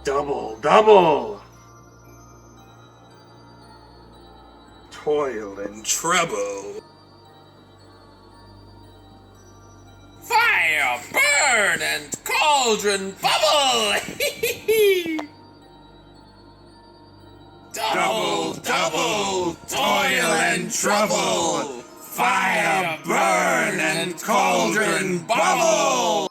Double, double! Toil and trouble. Fire, burn, and cauldron bubble! Double, double, toil and trouble. Fire, burn, and cauldron bubble.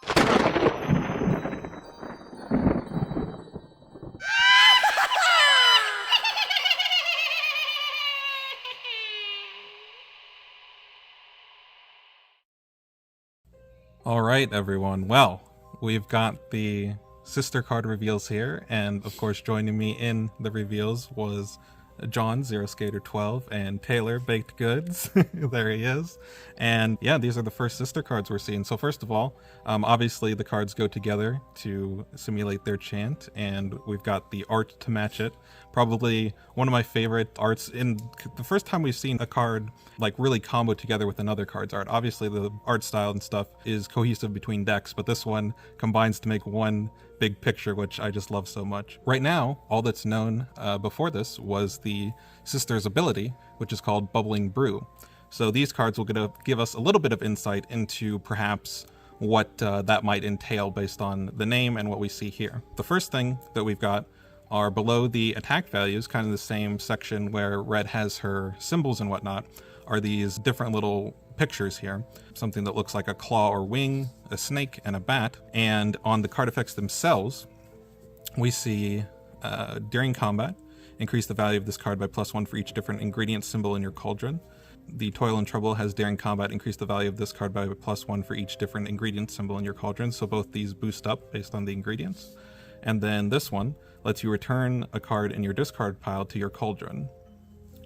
All right, everyone. Well, we've got the sister card reveals here, and of course, joining me in the reveals was John, Zero Skater 12, and Taylor, Baked Goods. There he is. And yeah, these are the first sister cards we're seeing. So first of all, obviously the cards go together to simulate their chant, and we've got the art to match it. Probably one of my favorite arts. In the first time we've seen a card like really combo together with another card's art. Obviously the art style and stuff is cohesive between decks, but this one combines to make one big picture, which I just love so much. Right now, all that's known before this was the sister's ability, which is called Bubbling Brew. So these cards will give us a little bit of insight into perhaps what that might entail based on the name and what we see here. The first thing that we've got are below the attack values, kind of the same section where red has her symbols and whatnot, are these different little pictures here. Something that looks like a claw or wing, a snake, and a bat. And on the card effects themselves, we see during combat, increase the value of this card by +1 for each different ingredient symbol in your cauldron. The Toil and Trouble has during combat, increase the value of this card by +1 for each different ingredient symbol in your cauldron. So both these boost up based on the ingredients. And then this one lets you return a card in your discard pile to your cauldron.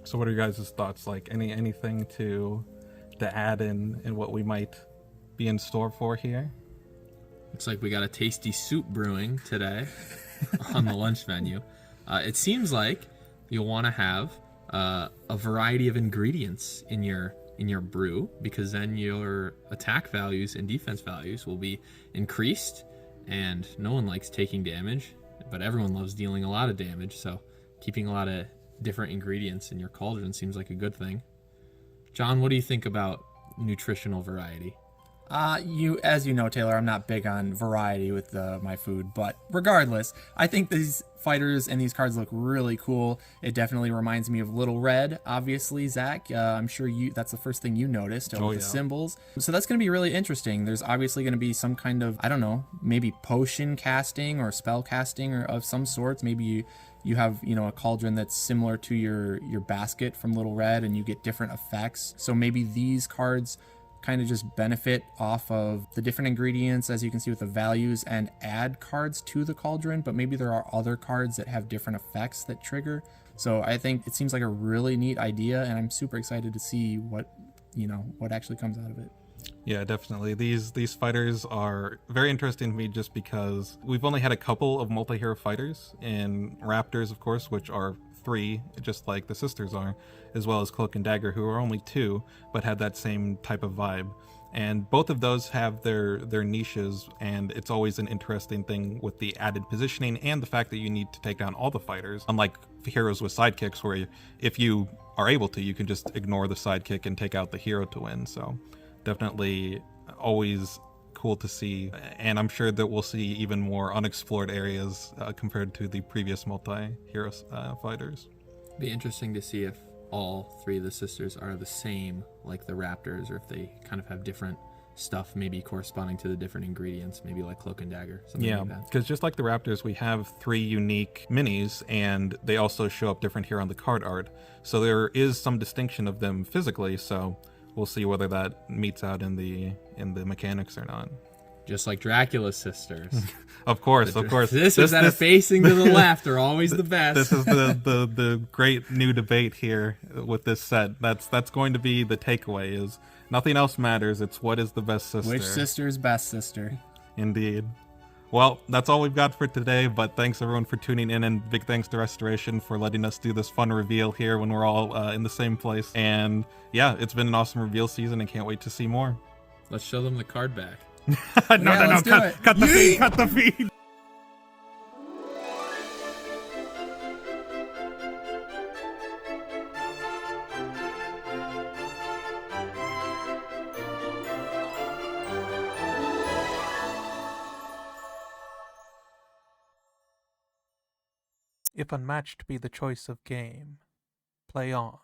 So what are your guys' thoughts? Like anything to add in what we might be in store for here? Looks like we got a tasty soup brewing today on the lunch menu. It seems like you'll want to have a variety of ingredients in your brew, because then your attack values and defense values will be increased, and no one likes taking damage, but everyone loves dealing a lot of damage, so keeping a lot of different ingredients in your cauldron seems like a good thing. John, what do you think about nutritional variety? As you know, Taylor, I'm not big on variety with my food, but regardless, I think these fighters and these cards look really cool. It definitely reminds me of Little Red, obviously, Zach. I'm sure that's the first thing you noticed with the symbols. So that's going to be really interesting. There's obviously going to be some kind of, I don't know, maybe potion casting or spell casting or of some sorts. Maybe you have, a cauldron that's similar to your basket from Little Red, and you get different effects. So maybe these cards kind of just benefit off of the different ingredients, as you can see with the values, and add cards to the cauldron, but maybe there are other cards that have different effects that trigger. So I think it seems like a really neat idea, and I'm super excited to see what actually comes out of it. Yeah, definitely. These fighters are very interesting to me just because we've only had a couple of multi-hero fighters in Raptors, of course, which are 3, just like the sisters are, as well as Cloak and Dagger, who are only 2, but had that same type of vibe. And both of those have their niches, and it's always an interesting thing with the added positioning and the fact that you need to take down all the fighters, unlike heroes with sidekicks, where if you are able to, you can just ignore the sidekick and take out the hero to win. So definitely always cool to see, and I'm sure that we'll see even more unexplored areas compared to the previous multi-hero fighters. Be interesting to see if all 3 of the sisters are the same like the Raptors, or if they kind of have different stuff maybe corresponding to the different ingredients, maybe like Cloak and Dagger, something like that. Because just like the Raptors, we have 3 unique minis, and they also show up different here on the card art, so there is some distinction of them physically. So we'll see whether that meets out in the mechanics or not. Just like Dracula's sisters. Of course. Sisters that are facing to the left are always the best. This is the great new debate here with this set. That's going to be the takeaway, is nothing else matters. It's what is the best sister. Which sister's best sister. Indeed. Well, that's all we've got for today, but thanks everyone for tuning in, and big thanks to Restoration for letting us do this fun reveal here when we're all in the same place. And yeah, it's been an awesome reveal season, and can't wait to see more. Let's show them the card back. No, cut the feed. If unmatched be the choice of game, play on.